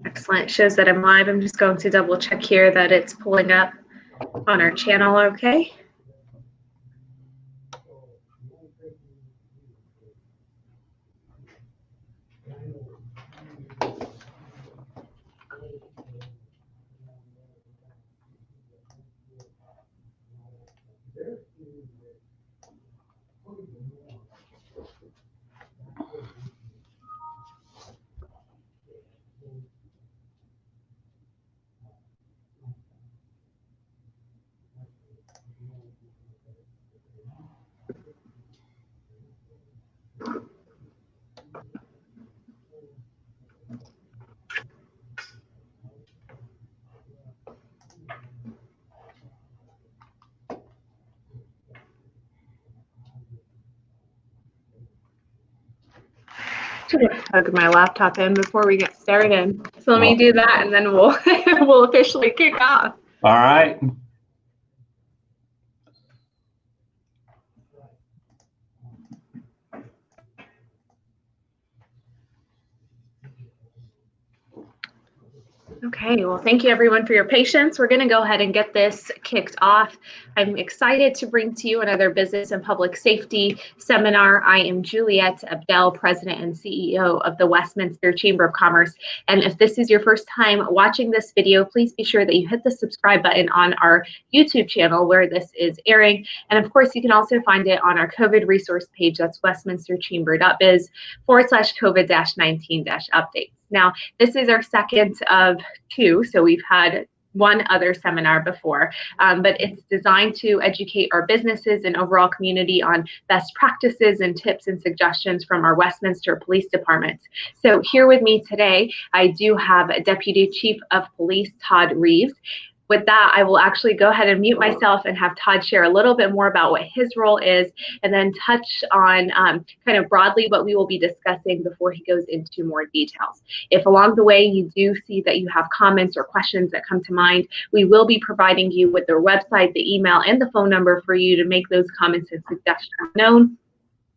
Excellent. Shows that I'm live. I'm just going to double check here that it's pulling up on our channel okay. Plug my laptop in before we get started. So let me do that, and then we'll we'll officially kick off. All right. Okay, well, thank you everyone for your patience. We're going to go ahead and get this kicked off. I'm excited to bring to you another business and public safety seminar. I am Juliet Abdel, President and CEO of the Westminster Chamber of Commerce. And if this is your first time watching this video, please be sure that you hit the subscribe button on our YouTube channel where this is airing. And of course, you can also find it on our COVID resource page. That's westminsterchamber.biz/COVID-19-updates. Now, this is our second of two, so we've had one other seminar before, but it's designed to educate our businesses and overall community on best practices and tips and suggestions from our Westminster Police Department. So here with me today, I do have Deputy Chief of Police Todd Reeves. With that, I will actually go ahead and mute myself and have Todd share a little bit more about what his role is, and then touch on kind of broadly what we will be discussing before he goes into more details. If along the way you do see that you have comments or questions that come to mind, we will be providing you with their website, the email, and the phone number for you to make those comments and suggestions known.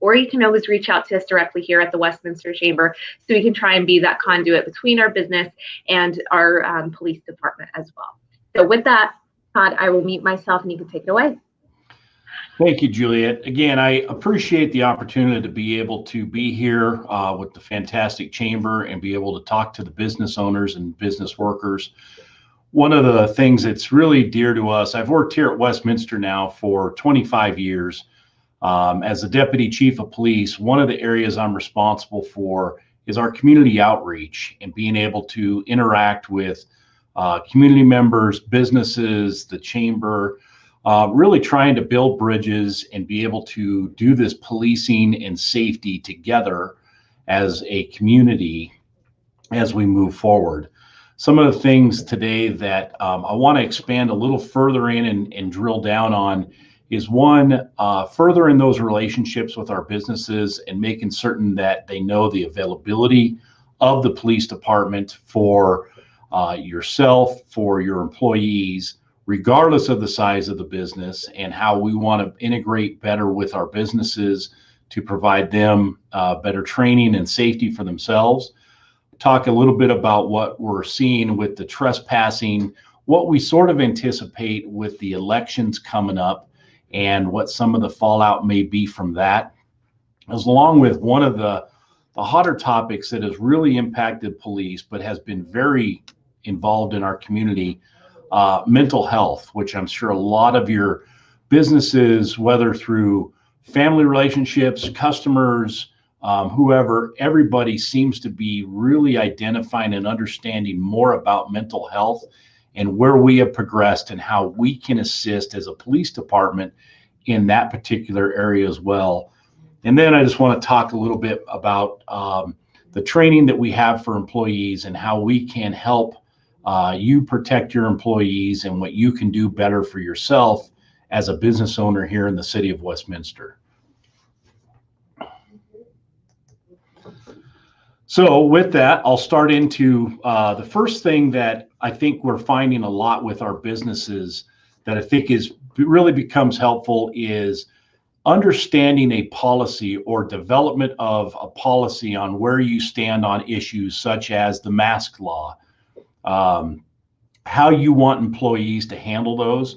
Or you can always reach out to us directly here at the Westminster Chamber so we can try and be that conduit between our business and our police department as well. So with that, Todd, I will mute myself and you can take it away. Thank you, Juliet. Again, I appreciate the opportunity to be able to be here with the fantastic chamber and be able to talk to the business owners and business workers. One of the things that's really dear to us, I've worked here at Westminster now for 25 years. As a Deputy Chief of Police, one of the areas I'm responsible for is our community outreach and being able to interact with community members, businesses, the chamber, really trying to build bridges and be able to do this policing and safety together as a community as we move forward. Some of the things today that I want to expand a little further in and drill down on is one, furthering those relationships with our businesses and making certain that they know the availability of the police department for yourself, for your employees, regardless of the size of the business, and how we want to integrate better with our businesses to provide them better training and safety for themselves. Talk a little bit about what we're seeing with the trespassing, what we sort of anticipate with the elections coming up, and what some of the fallout may be from that, as along with one of the hotter topics that has really impacted police but has been very involved in our community, mental health, which I'm sure a lot of your businesses, whether through family relationships, customers, whoever, everybody seems to be really identifying and understanding more about mental health and where we have progressed and how we can assist as a police department in that particular area as well. And then I just want to talk a little bit about the training that we have for employees and how we can help you protect your employees and what you can do better for yourself as a business owner here in the city of Westminster. So with that, I'll start into the first thing that I think we're finding a lot with our businesses that I think really becomes helpful is understanding a policy or development of a policy on where you stand on issues such as the mask law, how you want employees to handle those.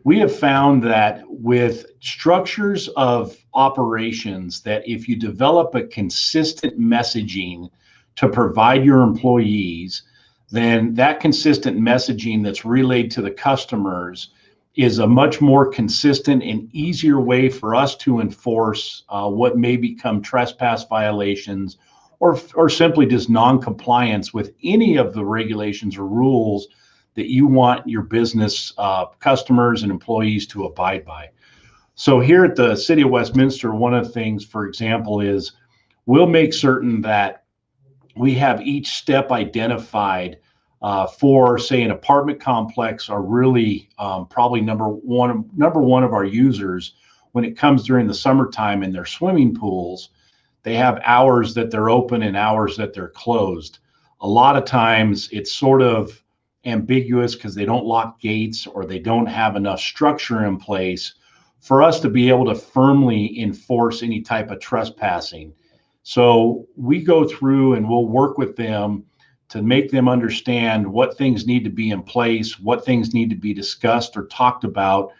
We have found that with structures of operations, that if you develop a consistent messaging to provide your employees, then that consistent messaging that's relayed to the customers is a much more consistent and easier way for us to enforce what may become trespass violations or simply just non-compliance with any of the regulations or rules that you want your business customers and employees to abide by. So here at the City of Westminster, one of the things, for example, is we'll make certain that we have each step identified for, say, an apartment complex are really probably number one of our users when it comes during the summertime in their swimming pools. They have hours that they're open and hours that they're closed. A lot of times it's sort of ambiguous because they don't lock gates or they don't have enough structure in place for us to be able to firmly enforce any type of trespassing. So we go through and we'll work with them to make them understand what things need to be in place, what things need to be discussed or talked about,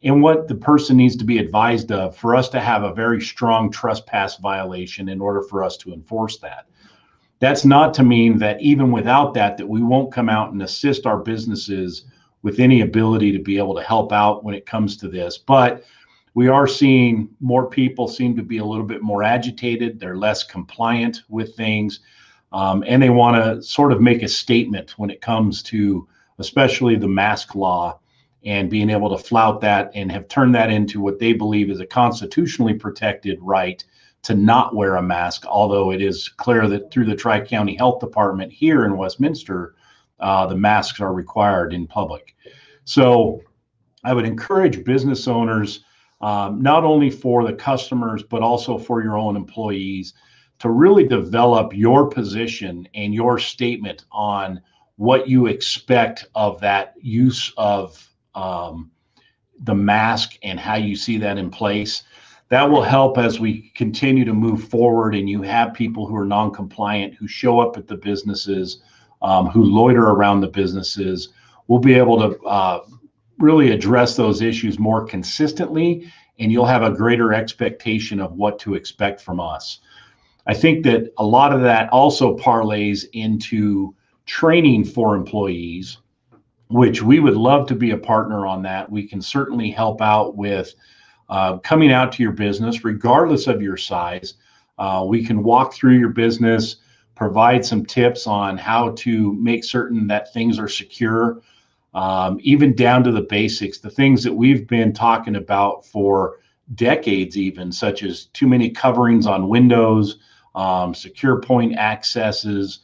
and what the person needs to be advised of for us to have a very strong trespass violation in order for us to enforce that. That's not to mean that even without that, that we won't come out and assist our businesses with any ability to be able to help out when it comes to this. But we are seeing more people seem to be a little bit more agitated. They're less compliant with things. And they want to sort of make a statement when it comes to especially the mask law and being able to flout that and have turned that into what they believe is a constitutionally protected right to not wear a mask, although it is clear that through the Tri-County Health Department here in Westminster, the masks are required in public. So I would encourage business owners, not only for the customers, but also for your own employees, to really develop your position and your statement on what you expect of that use of the mask and how you see that in place. That will help as we continue to move forward and you have people who are non-compliant, who show up at the businesses, who loiter around the businesses. We'll be able to really address those issues more consistently, and you'll have a greater expectation of what to expect from us. I think that a lot of that also parlays into training for employees, which we would love to be a partner on that. We can certainly help out with coming out to your business, regardless of your size. We can walk through your business, provide some tips on how to make certain that things are secure, even down to the basics, the things that we've been talking about for decades even, such as too many coverings on windows, secure point accesses,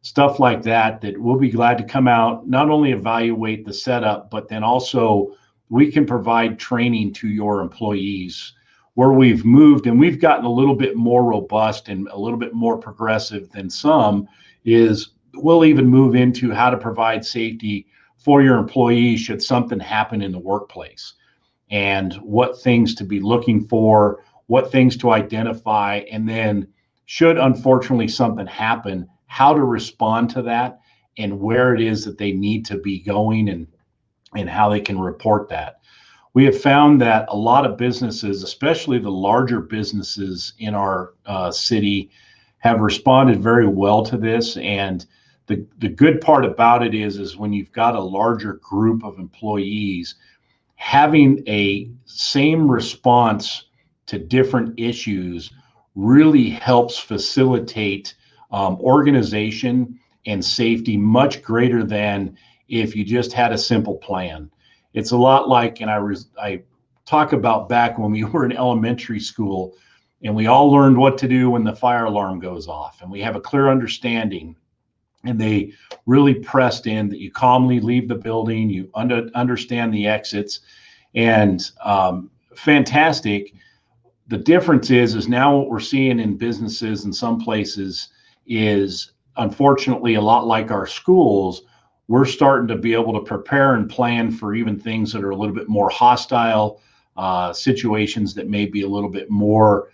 stuff like that, that we'll be glad to come out, not only evaluate the setup, but then also we can provide training to your employees. Where we've moved and we've gotten a little bit more robust and a little bit more progressive than some is we'll even move into how to provide safety for your employees should something happen in the workplace, and what things to be looking for, what things to identify, and then should unfortunately something happen, how to respond to that and where it is that they need to be going and how they can report that. We have found that a lot of businesses, especially the larger businesses in our city, have responded very well to this. And the good part about it is when you've got a larger group of employees, having a same response to different issues really helps facilitate organization and safety much greater than if you just had a simple plan. It's a lot like, and I talk about back when we were in elementary school and we all learned what to do when the fire alarm goes off, and we have a clear understanding. And they really pressed in that you calmly leave the building, you understand the exits, and fantastic. The difference is now what we're seeing in businesses in some places is unfortunately a lot like our schools. We're starting to be able to prepare and plan for even things that are a little bit more hostile, situations that may be a little bit more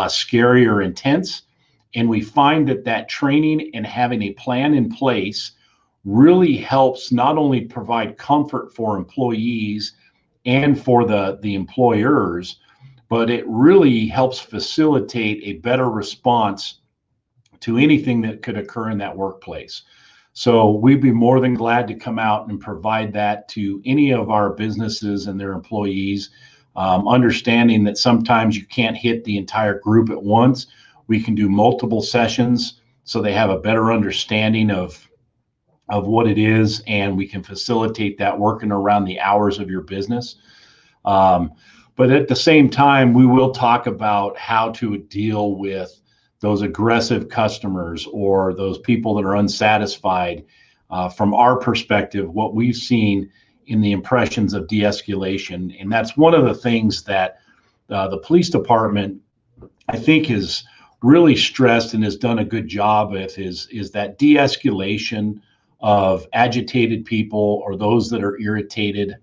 scary or intense. And we find that training and having a plan in place really helps not only provide comfort for employees and for the employers, but it really helps facilitate a better response to anything that could occur in that workplace. So we'd be more than glad to come out and provide that to any of our businesses and their employees, understanding that sometimes you can't hit the entire group at once. We can do multiple sessions so they have a better understanding of what it is, and we can facilitate that working around the hours of your business. But at the same time, we will talk about how to deal with those aggressive customers or those people that are unsatisfied. From our perspective, what we've seen in the impressions of de-escalation, and that's one of the things that the police department, I think, has really stressed and has done a good job with is that de-escalation of agitated people or those that are irritated,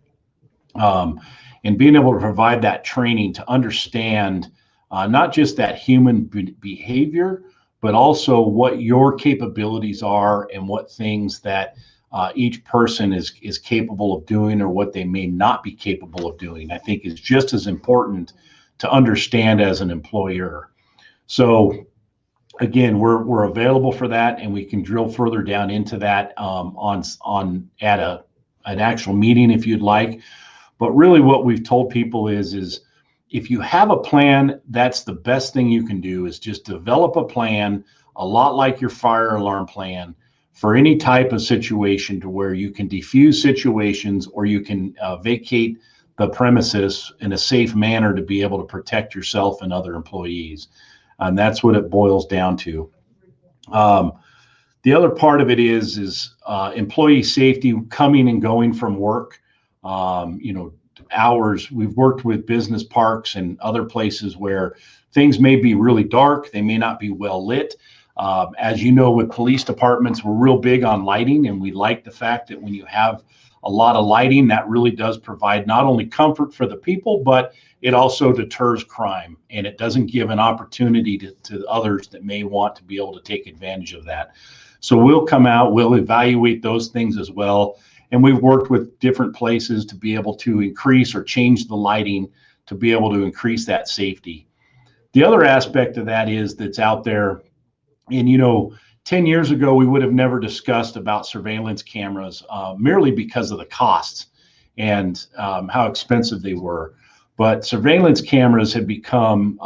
and being able to provide that training to understand not just that human behavior, but also what your capabilities are and what things that each person is capable of doing or what they may not be capable of doing, I think is just as important to understand as an employer. So again, we're available for that, and we can drill further down into that at an actual meeting if you'd like. But really what we've told people is if you have a plan, that's the best thing you can do, is just develop a plan, a lot like your fire alarm plan, for any type of situation to where you can defuse situations or you can vacate the premises in a safe manner to be able to protect yourself and other employees. And that's what it boils down to. The other part of it is employee safety coming and going from work. Hours. We've worked with business parks and other places where things may be really dark. They may not be well lit. As you know, with police departments, we're real big on lighting, and we like the fact that when you have a lot of lighting, that really does provide not only comfort for the people, but it also deters crime, and it doesn't give an opportunity to others that may want to be able to take advantage of that. So we'll come out, we'll evaluate those things as well. And we've worked with different places to be able to increase or change the lighting to be able to increase that safety. The other aspect of that is that's out there, and 10 years ago, we would have never discussed about surveillance cameras merely because of the costs and how expensive they were. But surveillance cameras have become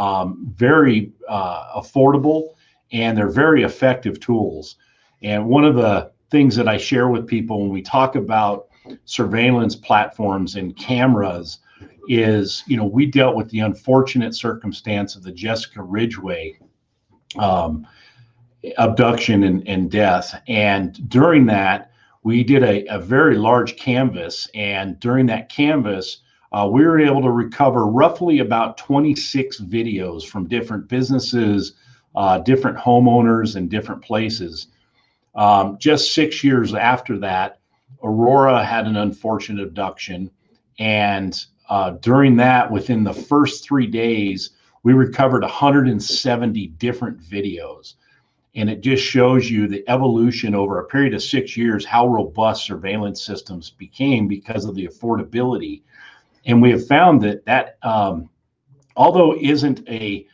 very affordable, and they're very effective tools. And one of the things that I share with people when we talk about surveillance platforms and cameras is, we dealt with the unfortunate circumstance of the Jessica Ridgway abduction and death. And during that, we did a very large canvas. And during that canvas, we were able to recover roughly about 26 videos from different businesses, different homeowners, and different places. Just 6 years after that, Aurora had an unfortunate abduction. And during that, within the first 3 days, we recovered 170 different videos. And it just shows you the evolution over a period of 6 years, how robust surveillance systems became because of the affordability. And we have found that although isn't a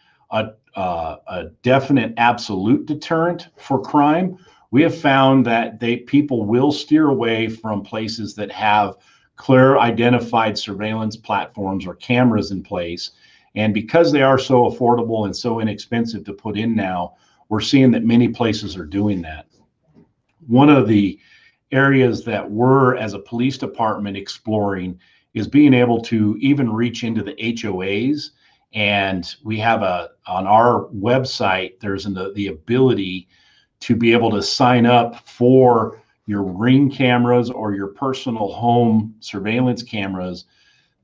definite absolute deterrent for crime, we have found that people will steer away from places that have clear identified surveillance platforms or cameras in place. And because they are so affordable and so inexpensive to put in now, we're seeing that many places are doing that. One of the areas that we're, as a police department, exploring is being able to even reach into the HOAs. And we have on our website, there's the ability to be able to sign up for your Ring cameras or your personal home surveillance cameras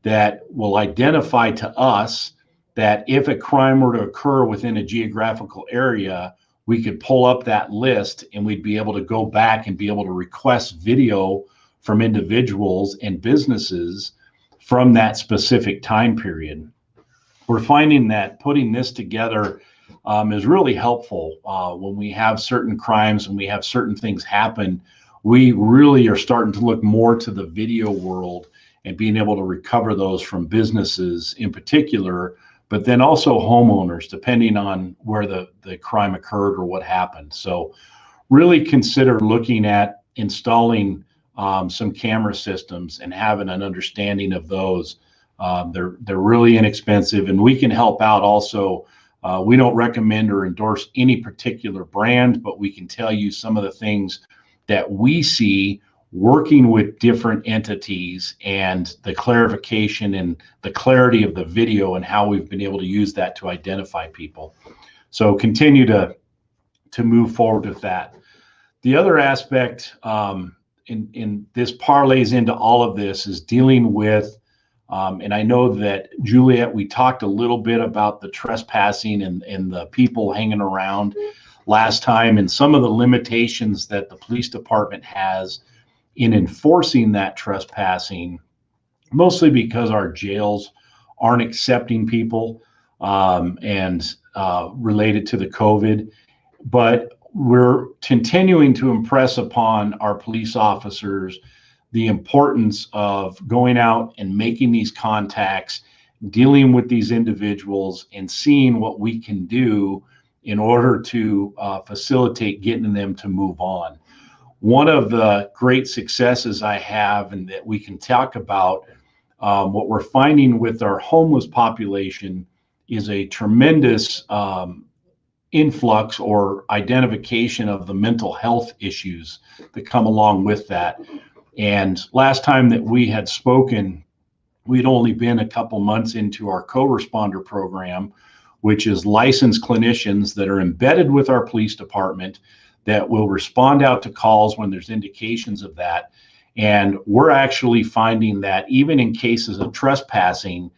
that will identify to us that if a crime were to occur within a geographical area, we could pull up that list and we'd be able to go back and be able to request video from individuals and businesses from that specific time period. We're finding that putting this together is really helpful when we have certain crimes and we have certain things happen. we really are starting to look more to the video world and being able to recover those from businesses in particular, but then also homeowners, depending on where the crime occurred or what happened. So really consider looking at installing some camera systems and having an understanding of those. They're really inexpensive, and we can help out also. We don't recommend or endorse any particular brand, but we can tell you some of the things that we see working with different entities and the clarification and the clarity of the video and how we've been able to use that to identify people. So continue to move forward with that. The other aspect in this parlays into all of this is dealing with, and I know that Juliet, we talked a little bit about the trespassing and the people hanging around last time and some of the limitations that the police department has in enforcing that trespassing, mostly because our jails aren't accepting people and related to the COVID. But we're continuing to impress upon our police officers the importance of going out and making these contacts, dealing with these individuals, and seeing what we can do in order to facilitate getting them to move on. One of the great successes I have and that we can talk about, what we're finding with our homeless population is a tremendous influx or identification of the mental health issues that come along with that. And last time that we had spoken, we'd only been a couple months into our co-responder program, which is licensed clinicians that are embedded with our police department that will respond out to calls when there's indications of that. And we're actually finding that even in cases of trespassing,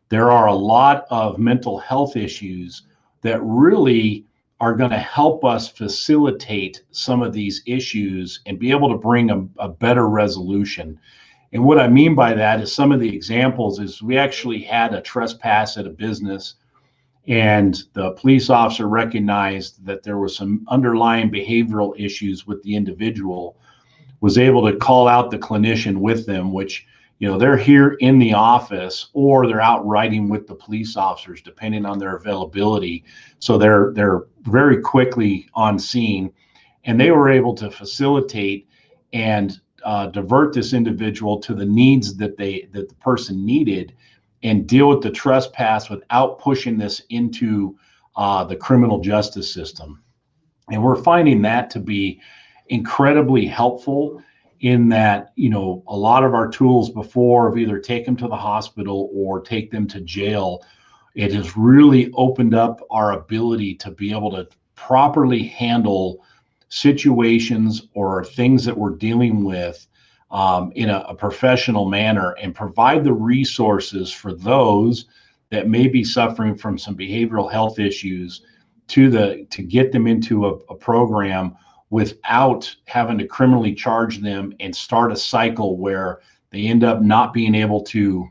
there are a lot of mental health issues that really are going to help us facilitate some of these issues and be able to bring a better resolution. And what I mean by that is some of the examples is we actually had a trespass at a business, and the police officer recognized that there was some underlying behavioral issues with the individual, was able to call out the clinician with them, which, you know, they're here in the office or they're out riding with the police officers, depending on their availability. So they're very quickly on scene, and they were able to facilitate and divert this individual to the needs that the person needed and deal with the trespass without pushing this into the criminal justice system. And we're finding that to be incredibly helpful in that, you know, a lot of our tools before have either take them to the hospital or take them to jail. It has really opened up our ability to be able to properly handle situations or things that we're dealing with in a professional manner and provide the resources for those that may be suffering from some behavioral health issues to get them into a program without having to criminally charge them and start a cycle where they end up not being able to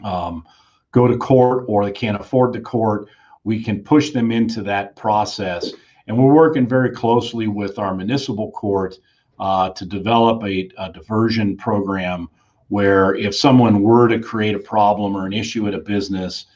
go to court or they can't afford the court. We can push them into that process. And we're working very closely with our municipal court to develop a diversion program where if someone were to create a problem or an issue at a business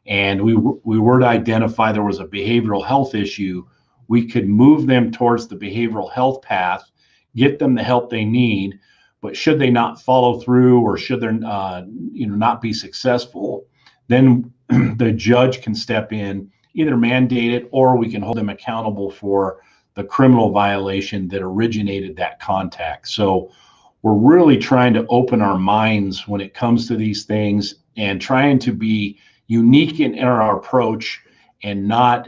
and we were to identify there was a behavioral health issue, we could move them towards the behavioral health path, get them the help they need. But should they not follow through or should they not be successful, then the judge can step in, either mandate it, or we can hold them accountable for the criminal violation that originated that contact. So we're really trying to open our minds when it comes to these things and trying to be unique in our approach and not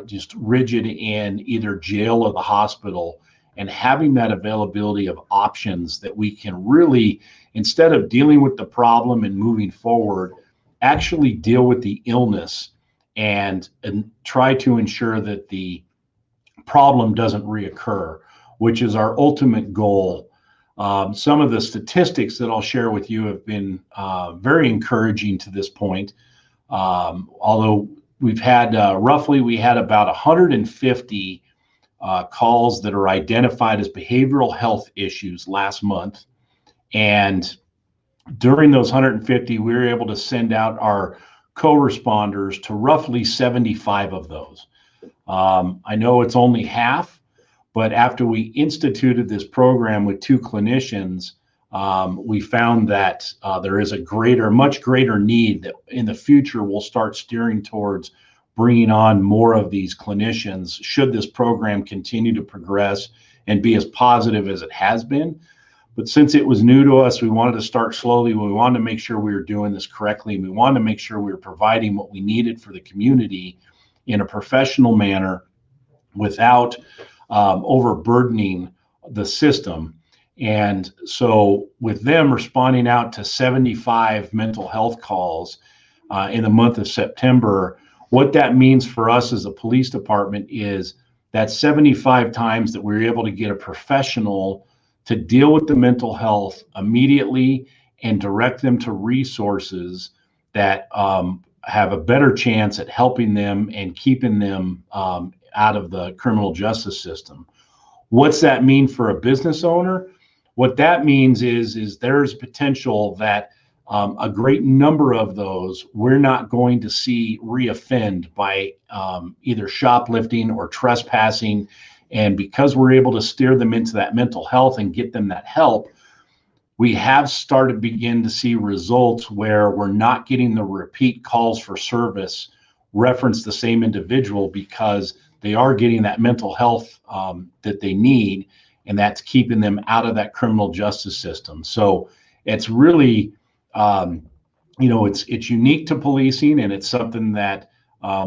just rigid in either jail or the hospital, and having that availability of options that we can really, instead of dealing with the problem and moving forward, actually deal with the illness and try to ensure that the problem doesn't reoccur, which is our ultimate goal. Some of the statistics that I'll share with you have been very encouraging to this point. Although we've had we had about 150 calls that are identified as behavioral health issues last month. And during those 150, we were able to send out our co-responders to roughly 75 of those. I know it's only half, but after we instituted this program with 2 clinicians, we found that there is much greater need that in the future we'll start steering towards bringing on more of these clinicians should this program continue to progress and be as positive as it has been. But since it was new to us, we wanted to start slowly. We wanted to make sure we were doing this correctly. And we wanted to make sure we were providing what we needed for the community in a professional manner without overburdening the system. And so with them responding out to 75 mental health calls in the month of September, what that means for us as a police department is that 75 times that we were able to get a professional to deal with the mental health immediately and direct them to resources that have a better chance at helping them and keeping them out of the criminal justice system. What's that mean for a business owner? What that means is there's potential that a great number of those we're not going to see reoffend by either shoplifting or trespassing. And because we're able to steer them into that mental health and get them that help, we have started to begin to see results where we're not getting the repeat calls for service reference the same individual because they are getting that mental health that they need, and that's keeping them out of that criminal justice system. So it's really, it's unique to policing, and it's something that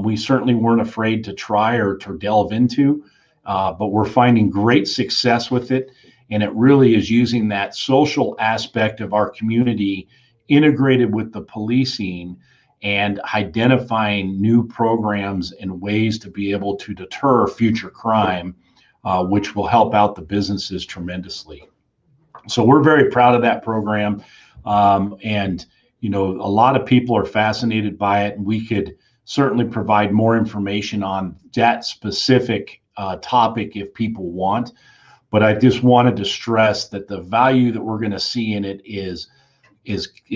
we certainly weren't afraid to try or to delve into, but we're finding great success with it. And it really is using that social aspect of our community integrated with the policing and identifying new programs and ways to be able to deter future crime, which will help out the businesses tremendously. So we're very proud of that program. And, a lot of people are fascinated by it, and we could certainly provide more information on that specific topic if people want. But I just wanted to stress that the value that we're going to see in it is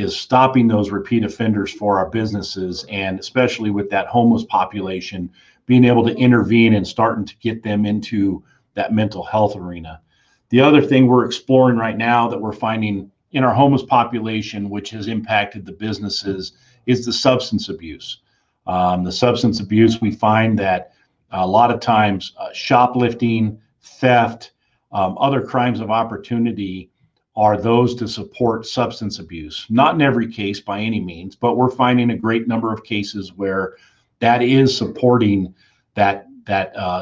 stopping those repeat offenders for our businesses, and especially with that homeless population, being able to intervene and starting to get them into that mental health arena. The other thing we're exploring right now that we're finding in our homeless population, which has impacted the businesses, is the substance abuse. The substance abuse, we find that a lot of times shoplifting, theft, other crimes of opportunity are those to support substance abuse. Not in every case by any means, but we're finding a great number of cases where that is supporting that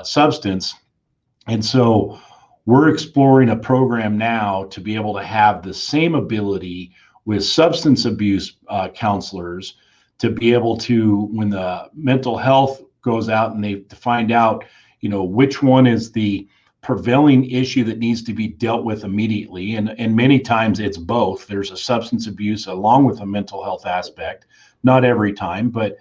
substance. And so we're exploring a program now to be able to have the same ability with substance abuse counselors to be able to, when the mental health goes out and they find out, which one is the prevailing issue that needs to be dealt with immediately. And many times it's both. There's a substance abuse along with a mental health aspect, not every time, but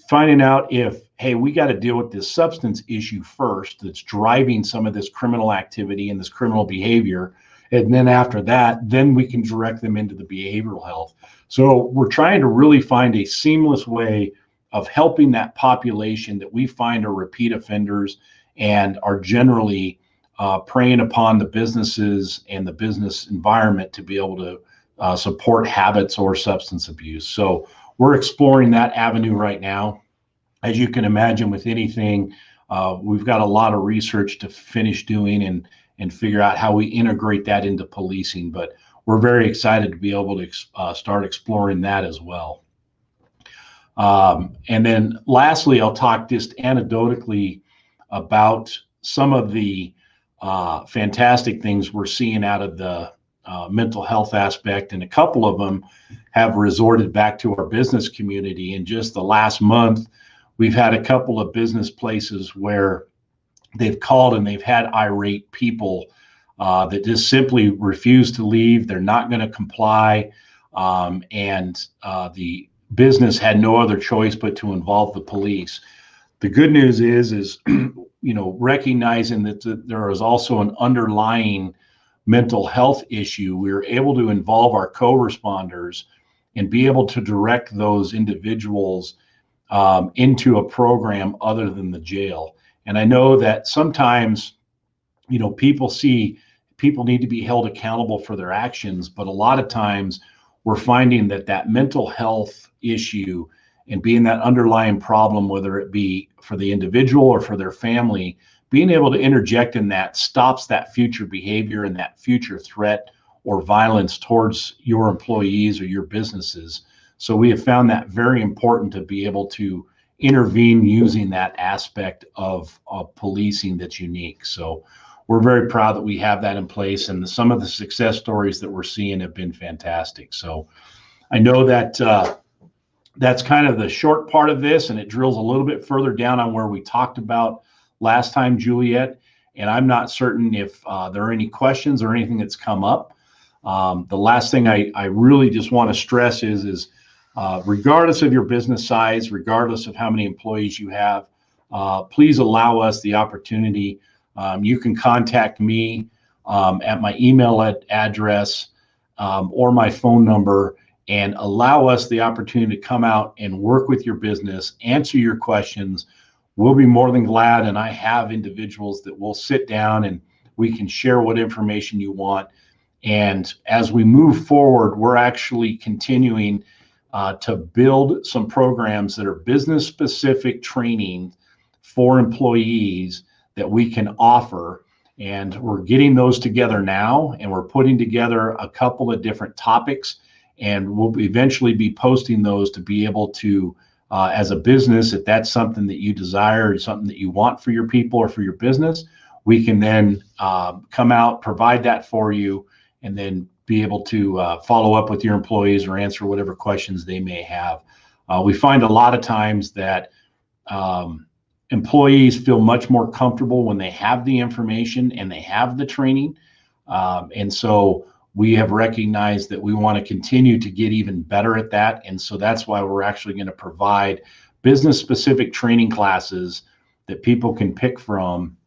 finding out if, hey, we got to deal with this substance issue first that's driving some of this criminal activity and this criminal behavior. And then after that, then we can direct them into the behavioral health. So we're trying to really find a seamless way of helping that population that we find are repeat offenders and are generally preying upon the businesses and the business environment to be able to support habits or substance abuse. So we're exploring that avenue right now. As you can imagine, with anything, we've got a lot of research to finish doing and figure out how we integrate that into policing. But we're very excited to be able to start exploring that as well. And then lastly, I'll talk just anecdotally about some of the fantastic things we're seeing out of the mental health aspect. And a couple of them have resorted back to our business community. In just the last month, we've had a couple of business places where they've called and they've had irate people that just simply refuse to leave. They're not going to comply. And the business had no other choice but to involve the police. The good news is recognizing that there is also an underlying mental health issue, we were able to involve our co-responders and be able to direct those individuals into a program other than the jail. And I know that sometimes, people need to be held accountable for their actions, but a lot of times we're finding that mental health issue and being that underlying problem, whether it be for the individual or for their family, being able to interject in that stops that future behavior and that future threat or violence towards your employees or your businesses. So we have found that very important to be able to intervene using that aspect of policing that's unique. So we're very proud that we have that in place, and some of the success stories that we're seeing have been fantastic. So I know that that's kind of the short part of this, and it drills a little bit further down on where we talked about last time, Juliet. And I'm not certain if there are any questions or anything that's come up. The last thing I really just want to stress is regardless of your business size, regardless of how many employees you have, please allow us the opportunity. You can contact me at my email address or my phone number, and allow us the opportunity to come out and work with your business, answer your questions. We'll be more than glad, and I have individuals that will sit down and we can share what information you want. And as we move forward, we're actually continuing to build some programs that are business-specific training for employees that we can offer. And we're getting those together now, and we're putting together a couple of different topics, and we'll eventually be posting those to be able to, as a business, if that's something that you desire or something that you want for your people or for your business, we can then come out, provide that for you, and then be able to follow up with your employees or answer whatever questions they may have. We find a lot of times that employees feel much more comfortable when they have the information and they have the training. And so we have recognized that we want to continue to get even better at that. And so that's why we're actually going to provide business-specific training classes that people can pick from,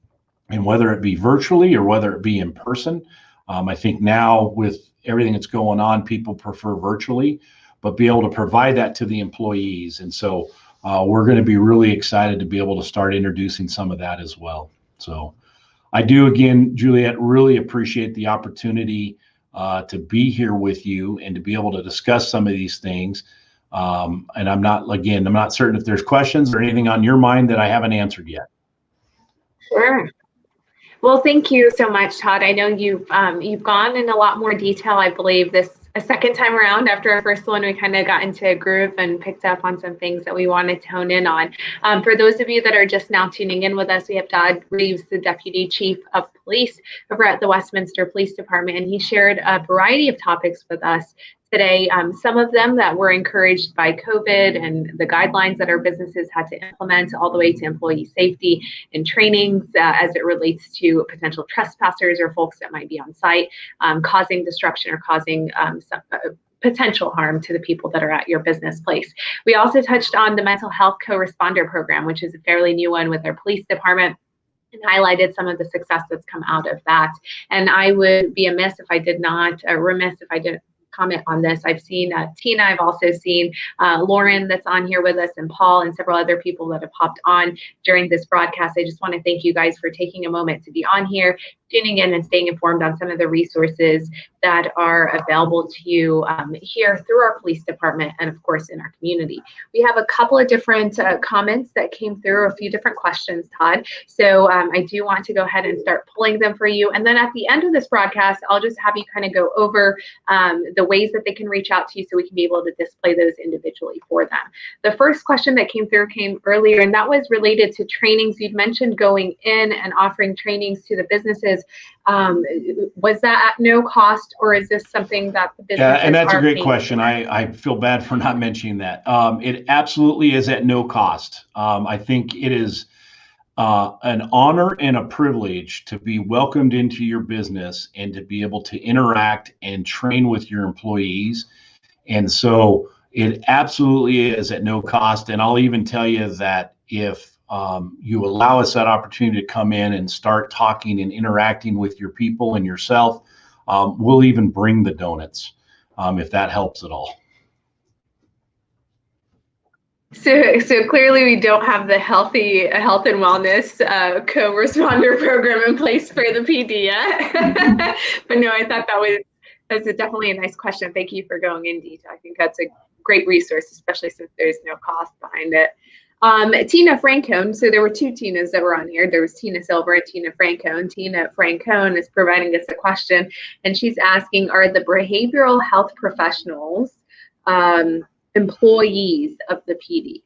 and whether it be virtually or whether it be in person. I think now with everything that's going on, people prefer virtually, but be able to provide that to the employees. And so we're going to be really excited to be able to start introducing some of that as well. So I do, again, Juliet, really appreciate the opportunity to be here with you and to be able to discuss some of these things. And I'm not certain if there's questions or anything on your mind that I haven't answered yet. Sure. Well, thank you so much, Todd. I know you've gone in a lot more detail, I believe, this a second time around. After our first one, we kind of got into a groove and picked up on some things that we wanted to hone in on. For those of you that are just now tuning in with us, we have Todd Reeves, the Deputy Chief of Police over at the Westminster Police Department, and he shared a variety of topics with us today, some of them that were encouraged by COVID and the guidelines that our businesses had to implement, all the way to employee safety and trainings as it relates to potential trespassers or folks that might be on site, causing disruption or causing some potential harm to the people that are at your business place. We also touched on the mental health co-responder program, which is a fairly new one with our police department, and highlighted some of the success that's come out of that. And I would be remiss if I didn't comment on this. I've seen Tina, I've also seen Lauren that's on here with us, and Paul, and several other people that have popped on during this broadcast. I just want to thank you guys for taking a moment to be on here, tuning in and staying informed on some of the resources that are available to you here through our police department and of course in our community. We have a couple of different comments that came through, a few different questions, Todd. So I do want to go ahead and start pulling them for you. And then at the end of this broadcast, I'll just have you kind of go over the ways that they can reach out to you so we can be able to display those individually for them. The first question that came through came earlier, and that was related to trainings. You'd mentioned going in and offering trainings to the businesses. Was that at no cost, or is this something that the businesses Yeah, and that's a great paying question. for? I feel bad for not mentioning that. It absolutely is at no cost. I think it is an honor and a privilege to be welcomed into your business and to be able to interact and train with your employees. And so it absolutely is at no cost. And I'll even tell you that if you allow us that opportunity to come in and start talking and interacting with your people and yourself, we'll even bring the donuts, if that helps at all. So clearly we don't have the health and wellness co-responder program in place for the PD yet. But no, I thought that's definitely a nice question. Thank you for going in detail. I think that's a great resource, especially since there's no cost behind it. Tina Francone, so there were two Tinas that were on here. There was Tina Silver and Tina Francone. Tina Francone is providing us a question, and she's asking, are the behavioral health professionals employees of the PD,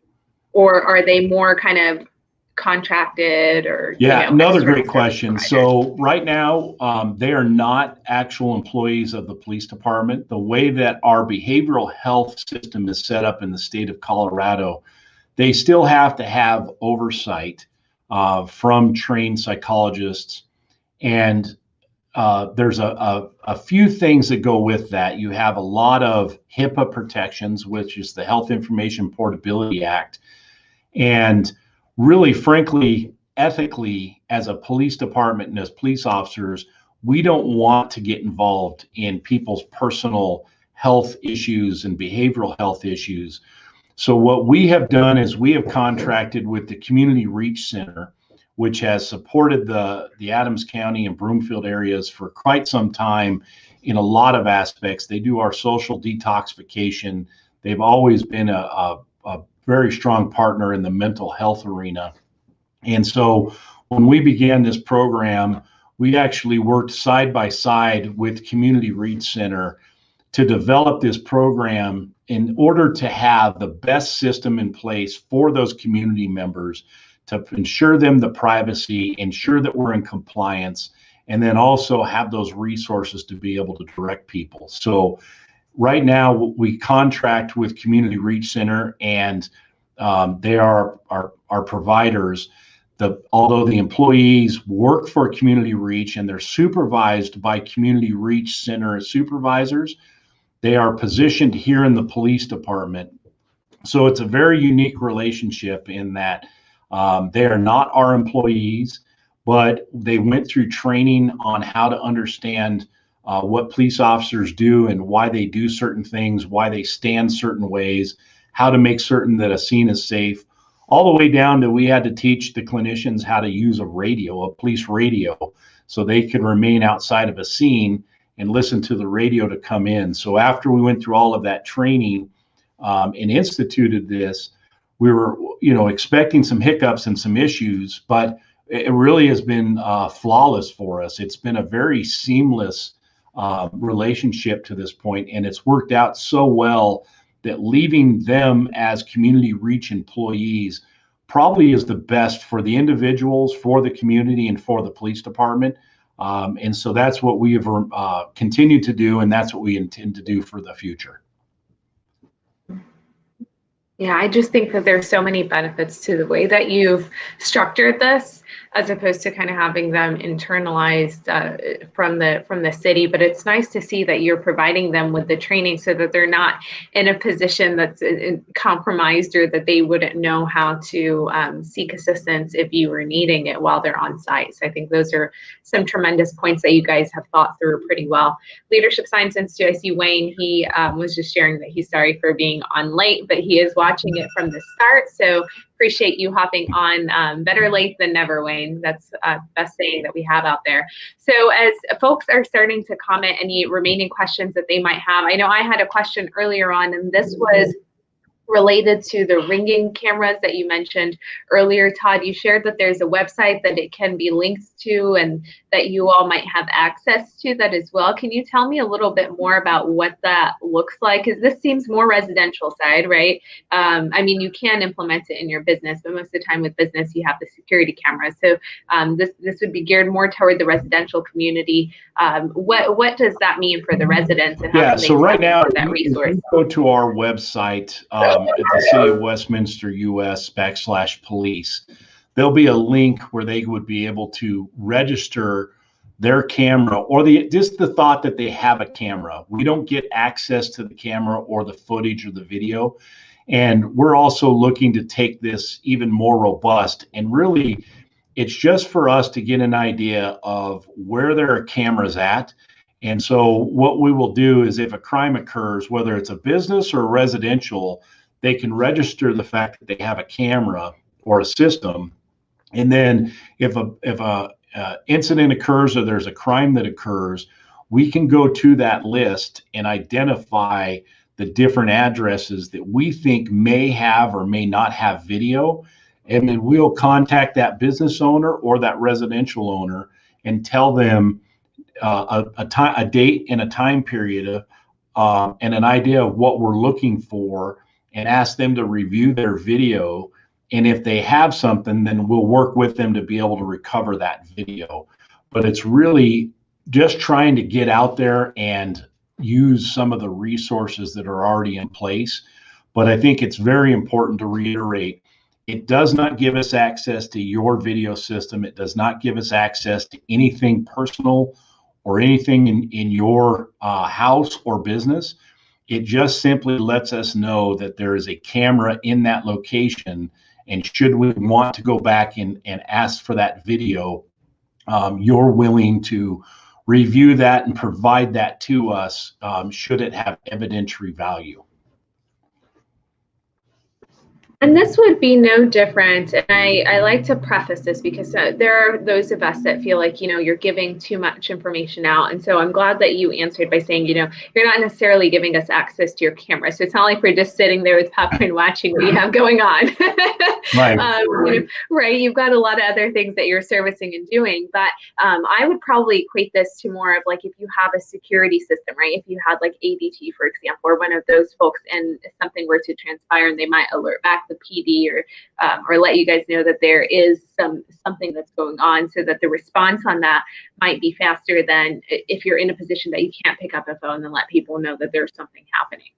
or are they more kind of contracted, or another great question. So right now they are not actual employees of the police department. The way that our behavioral health system is set up in the state of Colorado, they still have to have oversight from trained psychologists, and there's a few things that go with that. You have a lot of HIPAA protections, which is the Health Information Portability Act. And really, frankly, ethically, as a police department and as police officers, we don't want to get involved in people's personal health issues and behavioral health issues. So what we have done is we have contracted with the Community Reach Center, which has supported the Adams County and Broomfield areas for quite some time in a lot of aspects. They do our social detoxification. They've always been a very strong partner in the mental health arena. And so when we began this program, we actually worked side by side with Community Reach Center to develop this program in order to have the best system in place for those community members, to ensure them the privacy, ensure that we're in compliance, and then also have those resources to be able to direct people. So right now we contract with Community Reach Center, and they are our providers. Although the employees work for Community Reach and they're supervised by Community Reach Center supervisors, they are positioned here in the police department. So it's a very unique relationship in that they are not our employees, but they went through training on how to understand what police officers do and why they do certain things, why they stand certain ways, how to make certain that a scene is safe, all the way down to we had to teach the clinicians how to use a radio, a police radio, so they could remain outside of a scene and listen to the radio to come in. So after we went through all of that training and instituted this, we were, expecting some hiccups and some issues, but it really has been flawless for us. It's been a very seamless relationship to this point, and it's worked out so well that leaving them as Community Reach employees probably is the best for the individuals, for the community, and for the police department. And so that's what we have continued to do, and that's what we intend to do for the future. Yeah, I just think that there's so many benefits to the way that you've structured this, as opposed to kind of having them internalized from the city. But it's nice to see that you're providing them with the training so that they're not in a position that's compromised, or that they wouldn't know how to seek assistance if you were needing it while they're on site. So I think those are some tremendous points that you guys have thought through pretty well. Leadership Science Institute, I see Wayne, he was just sharing that he's sorry for being on late, but he is watching it from the start. So appreciate you hopping on. Better late than never, Wayne. That's best saying that we have out there. So as folks are starting to comment any remaining questions that they might have, I know I had a question earlier on, and this was related to the ringing cameras that you mentioned earlier. Todd, you shared that there's a website that it can be linked to and that you all might have access to that as well. Can you tell me a little bit more about what that looks like? Because this seems more residential side, right? I mean, you can implement it in your business, but most of the time with business, you have the security cameras. So this would be geared more toward the residential community. What does that mean for the residents? And how so right now, that resource? Go to our website at the City of Westminster, US/police. There'll be a link where they would be able to register their camera, or just the thought that they have a camera. We don't get access to the camera or the footage or the video. And we're also looking to take this even more robust. And really, it's just for us to get an idea of where there are cameras at. And so what we will do is if a crime occurs, whether it's a business or a residential, they can register the fact that they have a camera or a system. And then if a incident occurs or there's a crime that occurs, we can go to that list and identify the different addresses that we think may have or may not have video. And then we'll contact that business owner or that residential owner and tell them a date and a time period and an idea of what we're looking for, and ask them to review their video. And if they have something, then we'll work with them to be able to recover that video. But it's really just trying to get out there and use some of the resources that are already in place. But I think it's very important to reiterate, it does not give us access to your video system. It does not give us access to anything personal or anything in your house or business. It just simply lets us know that there is a camera in that location. And should we want to go back and ask for that video, you're willing to review that and provide that to us should it have evidentiary value. And this would be no different. And I like to preface this because there are those of us that feel like, you're giving too much information out. And so I'm glad that you answered by saying, you're not necessarily giving us access to your camera. So it's not like we're just sitting there with popcorn watching what you have going on. Right. Right. You've got a lot of other things that you're servicing and doing. But I would probably equate this to more of like if you have a security system, right? If you had like ADT, for example, or one of those folks, and something were to transpire and they might alert back the PD or let you guys know that there is something that's going on, so that the response on that might be faster than if you're in a position that you can't pick up a phone and let people know that there's something happening.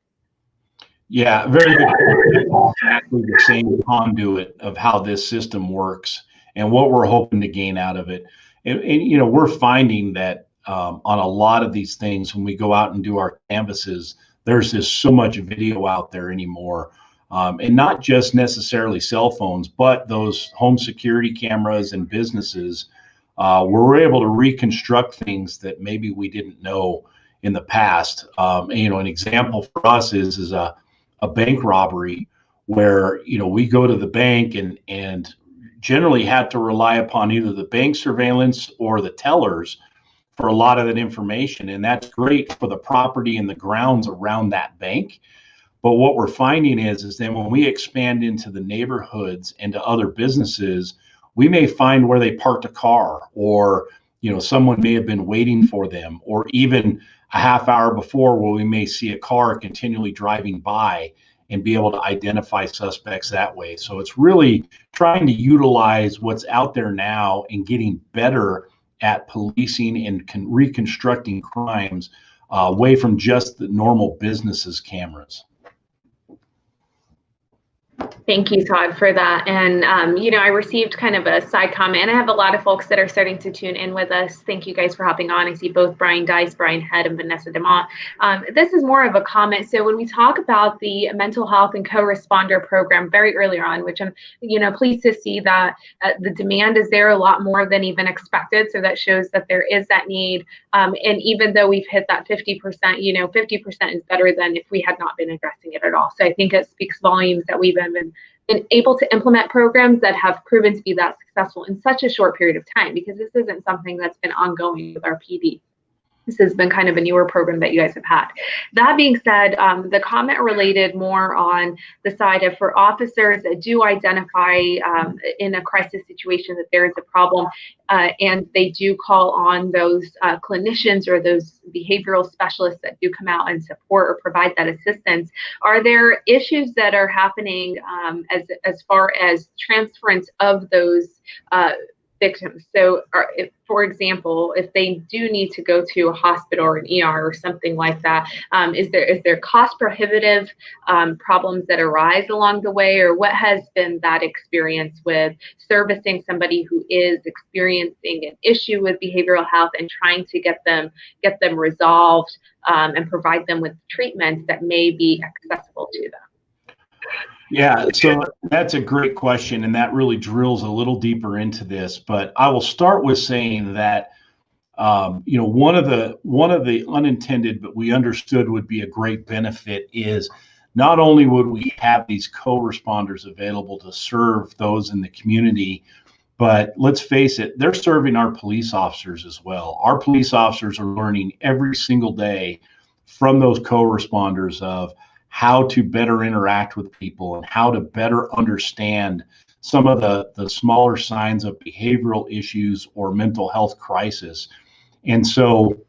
Yeah, very good. Exactly the same conduit of how this system works and what we're hoping to gain out of it. And we're finding that on a lot of these things, when we go out and do our canvases, there's just so much video out there anymore. And not just necessarily cell phones, but those home security cameras and businesses, where we're able to reconstruct things that maybe we didn't know in the past. An example for us is a bank robbery where, we go to the bank and generally had to rely upon either the bank surveillance or the tellers for a lot of that information. And that's great for the property and the grounds around that bank. But what we're finding is then when we expand into the neighborhoods and to other businesses, we may find where they parked a car, or someone may have been waiting for them, or even a half hour before, where we may see a car continually driving by and be able to identify suspects that way. So it's really trying to utilize what's out there now and getting better at policing and reconstructing crimes away from just the normal businesses' cameras. Thank you, Todd, for that. And, I received kind of a side comment, and I have a lot of folks that are starting to tune in with us. Thank you guys for hopping on. I see both Brian Dice, Brian Head, and Vanessa DeMont. This is more of a comment. So when we talk about the mental health and co-responder program very early on, which I'm, pleased to see that the demand is there a lot more than even expected. So that shows that there is that need. And even though we've hit that 50%, 50% is better than if we had not been addressing it at all. So I think it speaks volumes that we've been able to implement programs that have proven to be that successful in such a short period of time, because this isn't something that's been ongoing with our PD. This has been kind of a newer program that you guys have had. That being said, the comment related more on the side of for officers that do identify in a crisis situation that there is a problem, and they do call on those clinicians or those behavioral specialists that do come out and support or provide that assistance. Are there issues that are happening as far as transference of those victims? So for example, if they do need to go to a hospital or an ER or something like that, is there cost prohibitive problems that arise along the way, or what has been that experience with servicing somebody who is experiencing an issue with behavioral health and trying to get them resolved and provide them with treatment that may be accessible to them? Yeah, so that's a great question, and that really drills a little deeper into this. But I will start with saying that one of the unintended, but we understood would be a great benefit is not only would we have these co-responders available to serve those in the community, but let's face it, they're serving our police officers as well. Our police officers are learning every single day from those co-responders of how to better interact with people and how to better understand some of the smaller signs of behavioral issues or mental health crisis. And so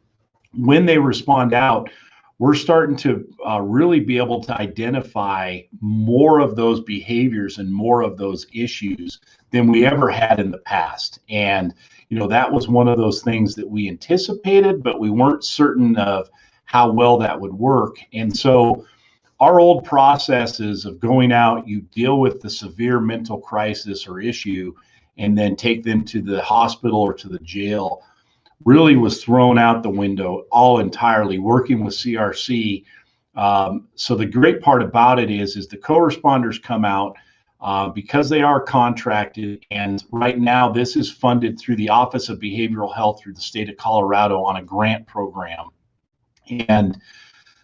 when they respond out, we're starting to really be able to identify more of those behaviors and more of those issues than we ever had in the past. And, that was one of those things that we anticipated, but we weren't certain of how well that would work. And so our old processes of going out, you deal with the severe mental crisis or issue, and then take them to the hospital or to the jail really was thrown out the window all entirely, working with CRC. So the great part about it is the co-responders come out because they are contracted, and right now this is funded through the Office of Behavioral Health through the state of Colorado on a grant program. And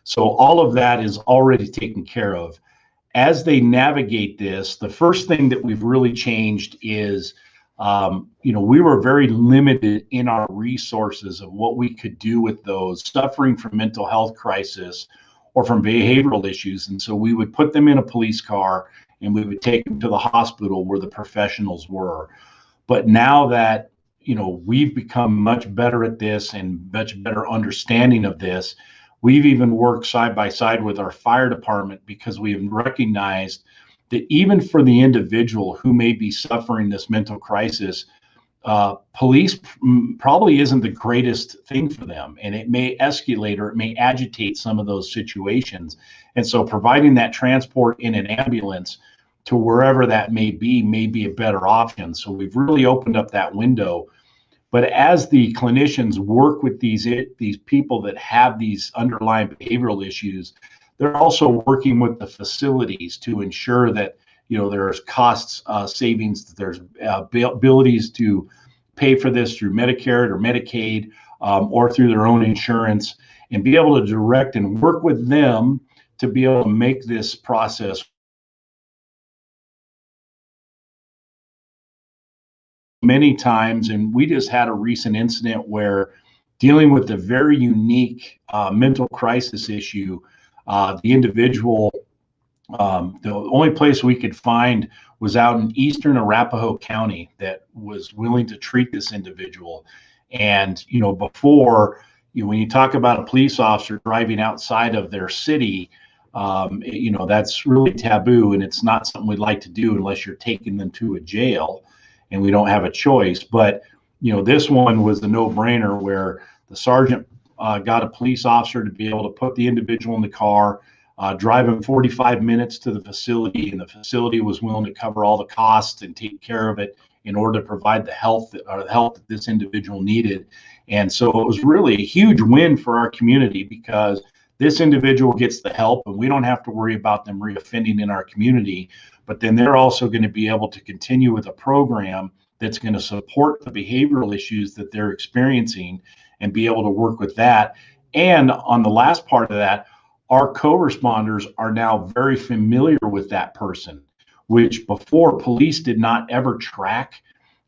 so all of that is already taken care of. As they navigate this, the first thing that we've really changed is we were very limited in our resources of what we could do with those suffering from mental health crisis or from behavioral issues. And so we would put them in a police car and we would take them to the hospital where the professionals were. But now that, we've become much better at this and much better understanding of this, we've even worked side by side with our fire department because we have recognized that even for the individual who may be suffering this mental crisis, police probably isn't the greatest thing for them, and it may escalate or it may agitate some of those situations. And so providing that transport in an ambulance to wherever that may be a better option. So we've really opened up that window. But as the clinicians work with these people that have these underlying behavioral issues, they're also working with the facilities to ensure that there's costs savings, that there's abilities to pay for this through Medicare or Medicaid or through their own insurance, and be able to direct and work with them to be able to make this process. Many times, and we just had a recent incident where dealing with a very unique mental crisis issue, the individual, the only place we could find was out in eastern Arapahoe County that was willing to treat this individual. And, before, when you talk about a police officer driving outside of their city, that's really taboo, and it's not something we'd like to do unless you're taking them to a jail and we don't have a choice. But, this one was the no-brainer where the sergeant got a police officer to be able to put the individual in the car, drive him 45 minutes to the facility, and the facility was willing to cover all the costs and take care of it in order to provide the help that this individual needed. And so it was really a huge win for our community because this individual gets the help and we don't have to worry about them reoffending in our community. But then they're also going to be able to continue with a program that's going to support the behavioral issues that they're experiencing and be able to work with that. And on the last part of that, our co-responders are now very familiar with that person, which before police did not ever track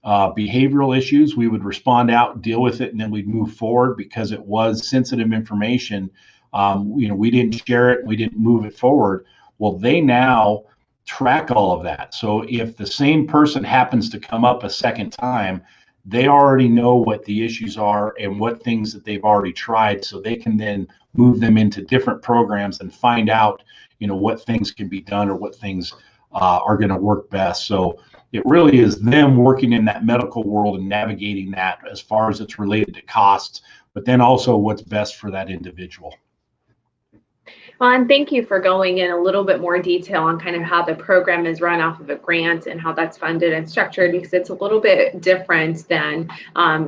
behavioral issues. We would respond out, deal with it, and then we'd move forward because it was sensitive information. We didn't share it, we didn't move it forward. Well, they now track all of that. So if the same person happens to come up a second time, they already know what the issues are and what things that they've already tried, so they can then move them into different programs and find out, what things can be done or what things are going to work best. So it really is them working in that medical world and navigating that as far as it's related to costs, but then also what's best for that individual. Well, and thank you for going in a little bit more detail on kind of how the program is run off of a grant and how that's funded and structured, because it's a little bit different than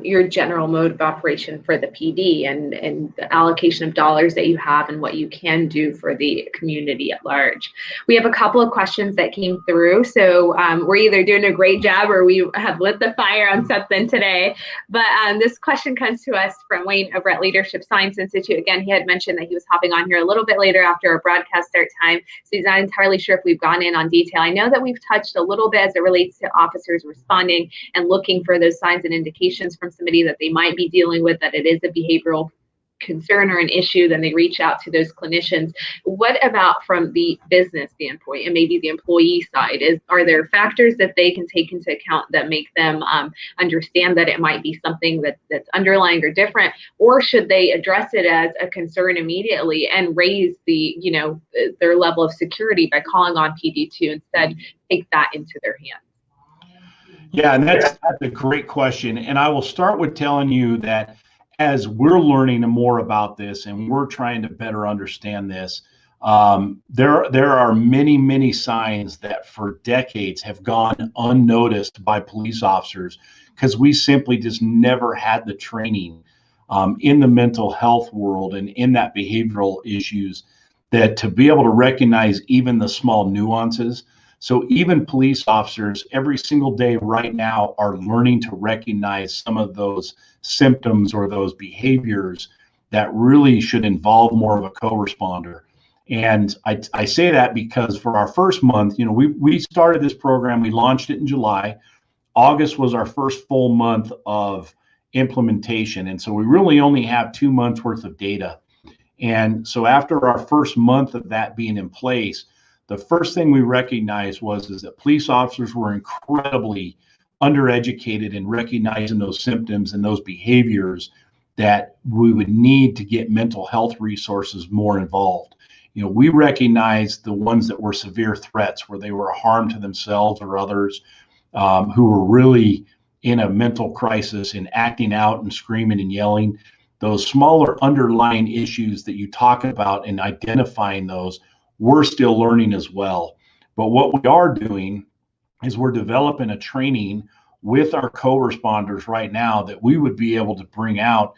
your general mode of operation for the PD and the allocation of dollars that you have and what you can do for the community at large. We have a couple of questions that came through, so we're either doing a great job or we have lit the fire on something today. But this question comes to us from Wayne over at Leadership Science Institute. Again, he had mentioned that he was hopping on here a little bit later after our broadcast start time, so he's not entirely sure if we've gone in on detail. I know that we've touched a little bit as it relates to officers responding and looking for those signs and indications from somebody that they might be dealing with, that it is a behavioral concern or an issue, then they reach out to those clinicians. What about from the business standpoint and maybe the employee side? Are there factors that they can take into account that make them understand that it might be something that's underlying or different, or should they address it as a concern immediately and raise the their level of security by calling on PD to instead take that into their hands? Yeah, and that's a great question, and I will start with telling you that as we're learning more about this and we're trying to better understand this, there are many signs that for decades have gone unnoticed by police officers because we simply just never had the training in the mental health world and in that behavioral issues that to be able to recognize even the small nuances. So even police officers every single day right now are learning to recognize some of those symptoms or those behaviors that really should involve more of a co-responder. And I say that because for our first month, we started this program, we launched it in July. August was our first full month of implementation. And so we really only have 2 months worth of data. And so after our first month of that being in place, the first thing we recognized is that police officers were incredibly undereducated in recognizing those symptoms and those behaviors that we would need to get mental health resources more involved. We recognized the ones that were severe threats, where they were a harm to themselves or others, who were really in a mental crisis and acting out and screaming and yelling. Those smaller underlying issues that you talk about and identifying those, we're still learning as well. But what we are doing is we're developing a training with our co-responders right now that we would be able to bring out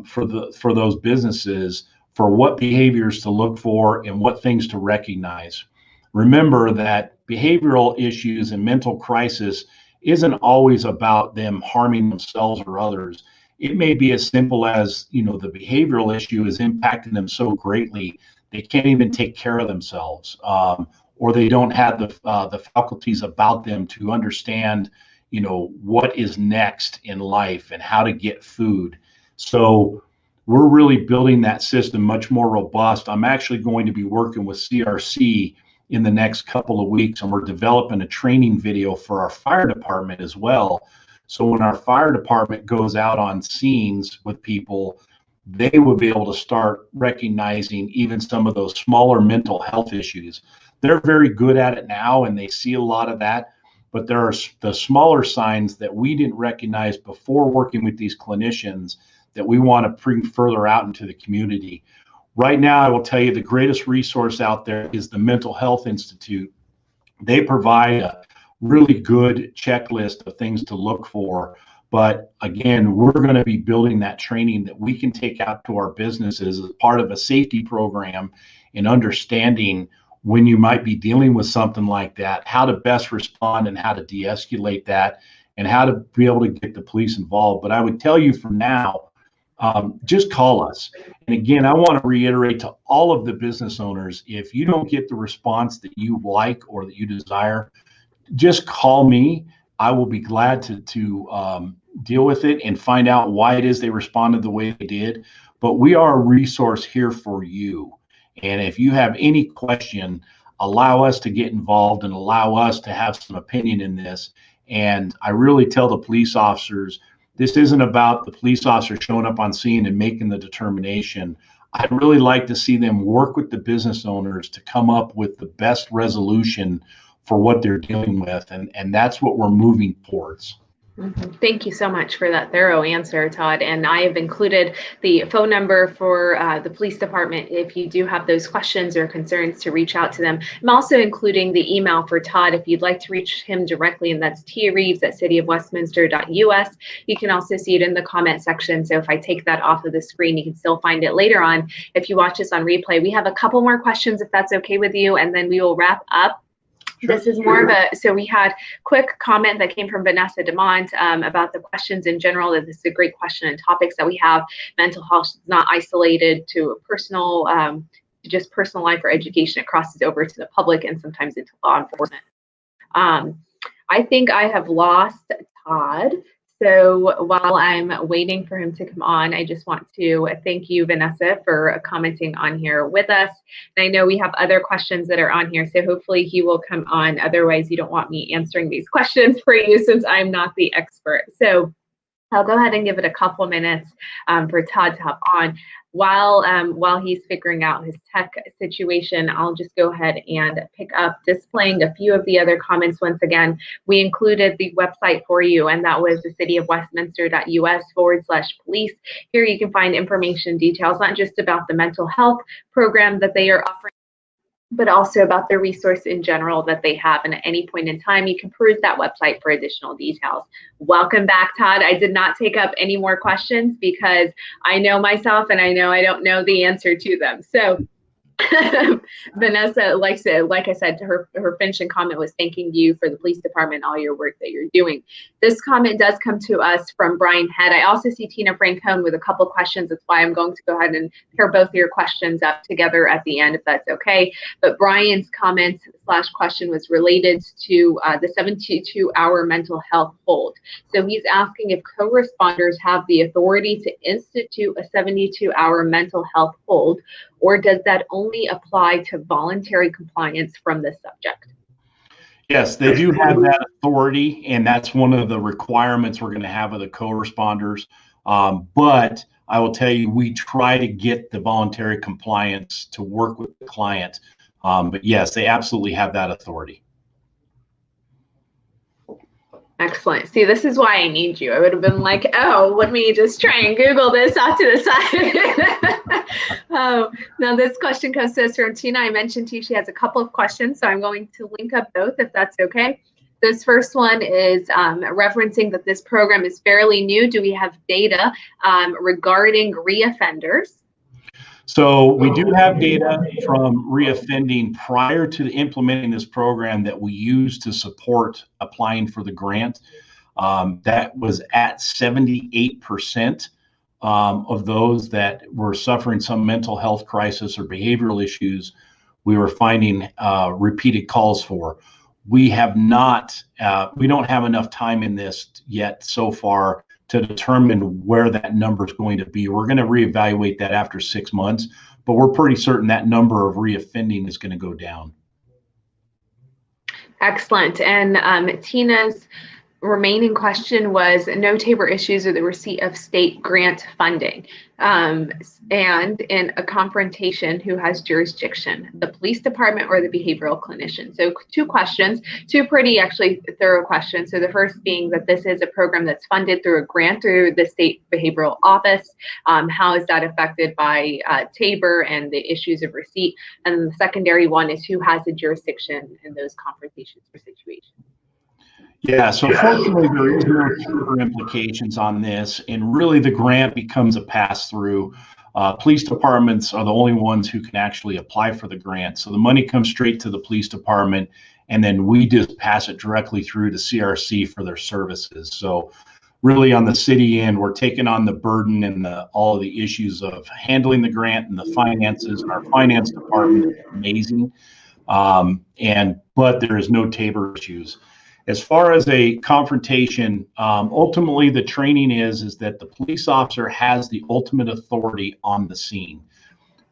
for those businesses for what behaviors to look for and what things to recognize. Remember that behavioral issues and mental crisis isn't always about them harming themselves or others. It may be as simple as, the behavioral issue is impacting them so greatly they can't even take care of themselves, or they don't have the faculties about them to understand, what is next in life and how to get food. So we're really building that system much more robust. I'm actually going to be working with CRC in the next couple of weeks, and we're developing a training video for our fire department as well. So when our fire department goes out on scenes with people, they will be able to start recognizing even some of those smaller mental health issues. They're very good at it now, and they see a lot of that, but there are the smaller signs that we didn't recognize before working with these clinicians that we want to bring further out into the community. Right now, I will tell you the greatest resource out there is the Mental Health Institute. They provide a really good checklist of things to look for. But again, we're going to be building that training that we can take out to our businesses as part of a safety program and understanding when you might be dealing with something like that, how to best respond and how to de-escalate that and how to be able to get the police involved. But I would tell you for now, just call us. And again, I want to reiterate to all of the business owners, if you don't get the response that you like or that you desire, just call me. I will be glad to deal with it and find out why it is they responded the way they did. But we are a resource here for you. And if you have any question, allow us to get involved and allow us to have some opinion in this. And I really tell the police officers, this isn't about the police officer showing up on scene and making the determination. I'd really like to see them work with the business owners to come up with the best resolution for what they're dealing with. And that's what we're moving towards. Thank you so much for that thorough answer, Todd. And I have included the phone number for the police department if you do have those questions or concerns to reach out to them. I'm also including the email for Todd if you'd like to reach him directly, and that's treeves@cityofwestminster.us. You can also see it in the comment section. So if I take that off of the screen, you can still find it later on. If you watch this on replay, we have a couple more questions if that's okay with you, and then we will wrap up. Sure. This is more of a, so we had quick comment that came from Vanessa DeMont about the questions in general, that this is a great question and topics that we have. Mental health is not isolated to a personal, to just personal life or education. It crosses over to the public and sometimes into law enforcement. I think I have lost Todd. So while I'm waiting for him to come on, I just want to thank you, Vanessa, for commenting on here with us. And I know we have other questions that are on here, so hopefully he will come on. Otherwise, you don't want me answering these questions for you since I'm not the expert. So I'll go ahead and give it a couple minutes for Todd to hop on. While he's figuring out his tech situation, I'll just go ahead and pick up displaying a few of the other comments. Once again, we included the website for you, and that was the cityofwestminster.us/police. Here you can find information, details, not just about the mental health program that they are offering, but also about the resource in general that they have. And at any point in time, you can peruse that website for additional details. Welcome back, Todd. I did not take up any more questions because I know myself and I know I don't know the answer to them. So Vanessa, like I said, her finishing comment was thanking you for the police department, all your work that you're doing. This comment does come to us from Brian Head. I also see Tina Francone with a couple questions. That's why I'm going to go ahead and pair both of your questions up together at the end, if that's okay. But Brian's comment / question was related to the 72-hour mental health hold. So he's asking if co-responders have the authority to institute a 72-hour mental health hold, or does that only apply to voluntary compliance from the subject? Yes, they do have that authority, and that's one of the requirements we're going to have of the co-responders. But I will tell you, we try to get the voluntary compliance to work with the client. But yes, they absolutely have that authority. Excellent. See, this is why I need you. I would have been like, oh, let me just try and Google this off to the side. Now this question comes to us from Tina. I mentioned to you she has a couple of questions, so I'm going to link up both if that's okay. This first one is referencing that this program is fairly new. Do we have data regarding reoffenders? So we do have data from reoffending prior to implementing this program that we use to support applying for the grant. That was at 78% of those that were suffering some mental health crisis or behavioral issues we were finding repeated calls for. We have not, we don't have enough time in this yet so far to determine where that number is going to be. We're going to reevaluate that after 6 months, but we're pretty certain that number of reoffending is going to go down. Excellent. And Tina's remaining question was no Tabor issues with the receipt of state grant funding and in a confrontation, who has jurisdiction, the police department or the behavioral clinician? So two questions, two pretty actually thorough questions. So the first being that this is a program that's funded through a grant through the state behavioral office. How is that affected by Tabor and the issues of receipt? And the secondary one is who has the jurisdiction in those confrontations or situations? Yeah, so fortunately there is no Tabor implications on this, and really the grant becomes a pass-through. Police departments are the only ones who can actually apply for the grant. So the money comes straight to the police department, and then we just pass it directly through to CRC for their services. So really on the city end, we're taking on the burden and all of the issues of handling the grant and the finances, and our finance department is amazing. But there is no Tabor issues. As far as a confrontation, ultimately the training is that the police officer has the ultimate authority on the scene.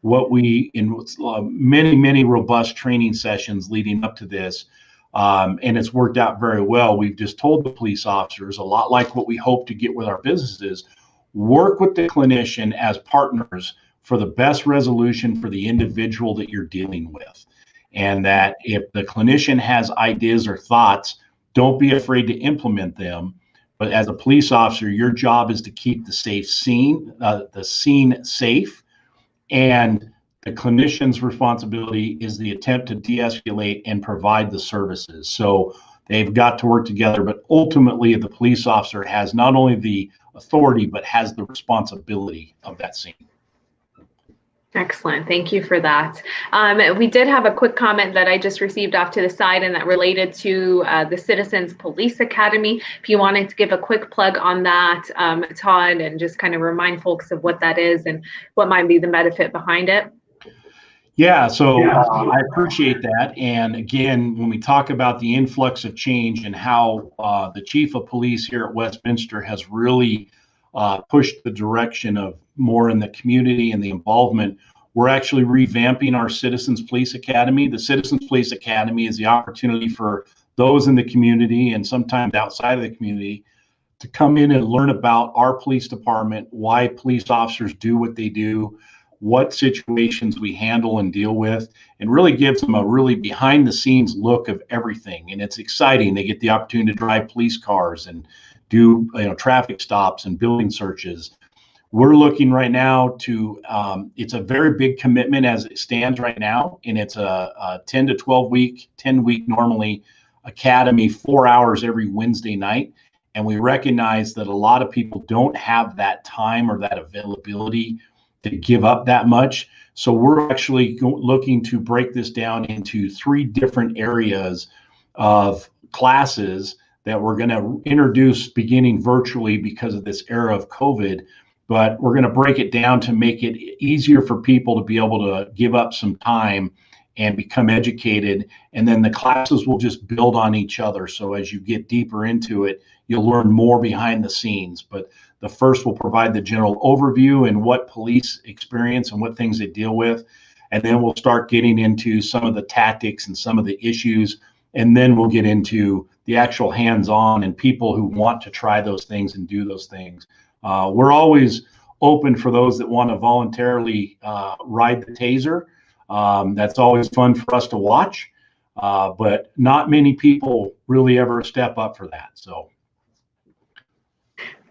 What we, in many robust training sessions leading up to this, and it's worked out very well, we've just told the police officers, a lot like what we hope to get with our businesses, work with the clinician as partners for the best resolution for the individual that you're dealing with. And that if the clinician has ideas or thoughts, don't be afraid to implement them, But as a police officer, your job is to keep the scene safe, and the clinician's responsibility is the attempt to de-escalate and provide the services. So they've got to work together, but ultimately the police officer has not only the authority, but has the responsibility of that scene. Excellent. Thank you for that. We did have a quick comment that I just received off to the side, and that related to the Citizens Police Academy. If you wanted to give a quick plug on that, Todd, and just kind of remind folks of what that is and what might be the benefit behind it. Yeah, so I appreciate that. And again, when we talk about the influx of change and how the chief of police here at Westminster has really pushed the direction of more in the community and the involvement, we're actually revamping our Citizens Police Academy. The Citizens Police Academy is the opportunity for those in the community and sometimes outside of the community to come in and learn about our police department, why police officers do what they do, what situations we handle and deal with, and really gives them a really behind the scenes look of everything. And it's exciting. They get the opportunity to drive police cars and do traffic stops and building searches. We're looking right now to, it's a very big commitment as it stands right now, and it's a 10 to 12 week, 10 week normally academy, 4 hours every Wednesday night. And we recognize that a lot of people don't have that time or that availability to give up that much. So we're actually looking to break this down into 3 different areas of classes that we're going to introduce beginning virtually because of this era of COVID. But we're going to break it down to make it easier for people to be able to give up some time and become educated. And then the classes will just build on each other. So as you get deeper into it, you'll learn more behind the scenes. But the first will provide the general overview and what police experience and what things they deal with. And then we'll start getting into some of the tactics and some of the issues. And then we'll get into the actual hands-on and people who want to try those things and do those things. We're always open for those that want to voluntarily ride the taser. That's always fun for us to watch, but not many people really ever step up for that. So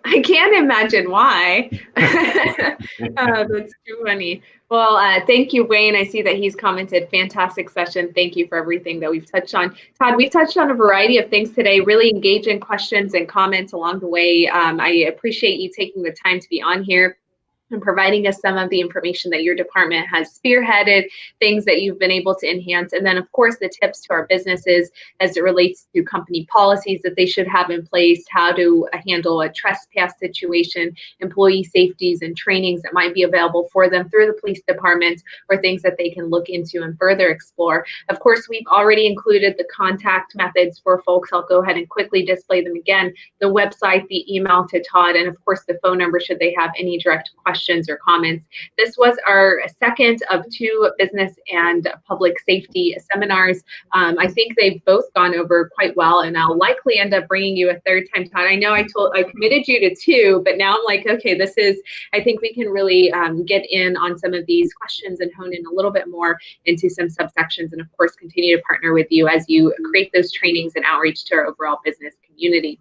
I can't imagine why. That's too funny. Well, thank you, Wayne. I see that he's commented, fantastic session. Thank you for everything that we've touched on. Todd, we've touched on a variety of things today, really engaging questions and comments along the way. I appreciate you taking the time to be on here and providing us some of the information that your department has spearheaded, things that you've been able to enhance, and then of course the tips to our businesses as it relates to company policies that they should have in place, how to handle a trespass situation, employee safeties and trainings that might be available for them through the police department, or things that they can look into and further explore. Of course, we've already included the contact methods for folks. I'll go ahead and quickly display them again. The website, the email to Todd, and of course the phone number should they have any direct questions or comments. This was our second of 2 business and public safety seminars. I think they've both gone over quite well, and I'll likely end up bringing you a third time, Todd. I know I committed you to 2, but now I'm like, okay, I think we can really get in on some of these questions and hone in a little bit more into some subsections, and of course continue to partner with you as you create those trainings and outreach to our overall business community.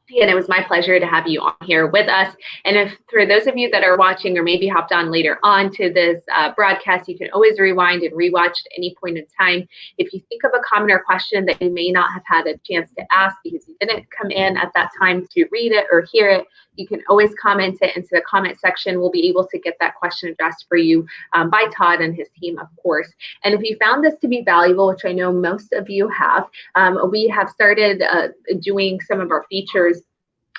And it was my pleasure to have you on here with us. And if for those of you that are watching or maybe hopped on later on to this broadcast, you can always rewind and rewatch at any point in time. If you think of a comment or question that you may not have had a chance to ask because you didn't come in at that time to read it or hear it, you can always comment it into the comment section. We'll be able to get that question addressed for you by Todd and his team, of course. And if you found this to be valuable, which I know most of you have, we have started doing some of our features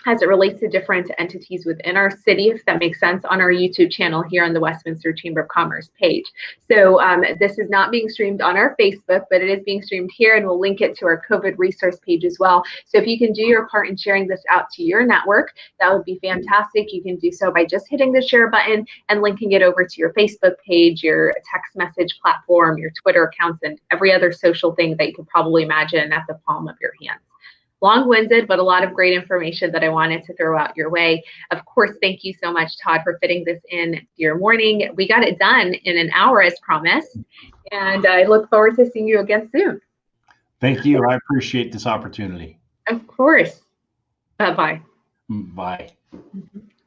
as it relates to different entities within our city, if that makes sense, on our YouTube channel here on the Westminster Chamber of Commerce page. So this is not being streamed on our Facebook, but it is being streamed here, and we'll link it to our COVID resource page as well. So if you can do your part in sharing this out to your network, that would be fantastic. You can do so by just hitting the share button and linking it over to your Facebook page, your text message platform, your Twitter accounts, and every other social thing that you could probably imagine at the palm of your hand. Long-winded, but a lot of great information that I wanted to throw out your way. Of course, thank you so much, Todd, for fitting this in your morning. We got it done in an hour as promised, and I look forward to seeing you again soon. Thank you. I appreciate this opportunity. Of course. Bye-bye. Bye. Mhm.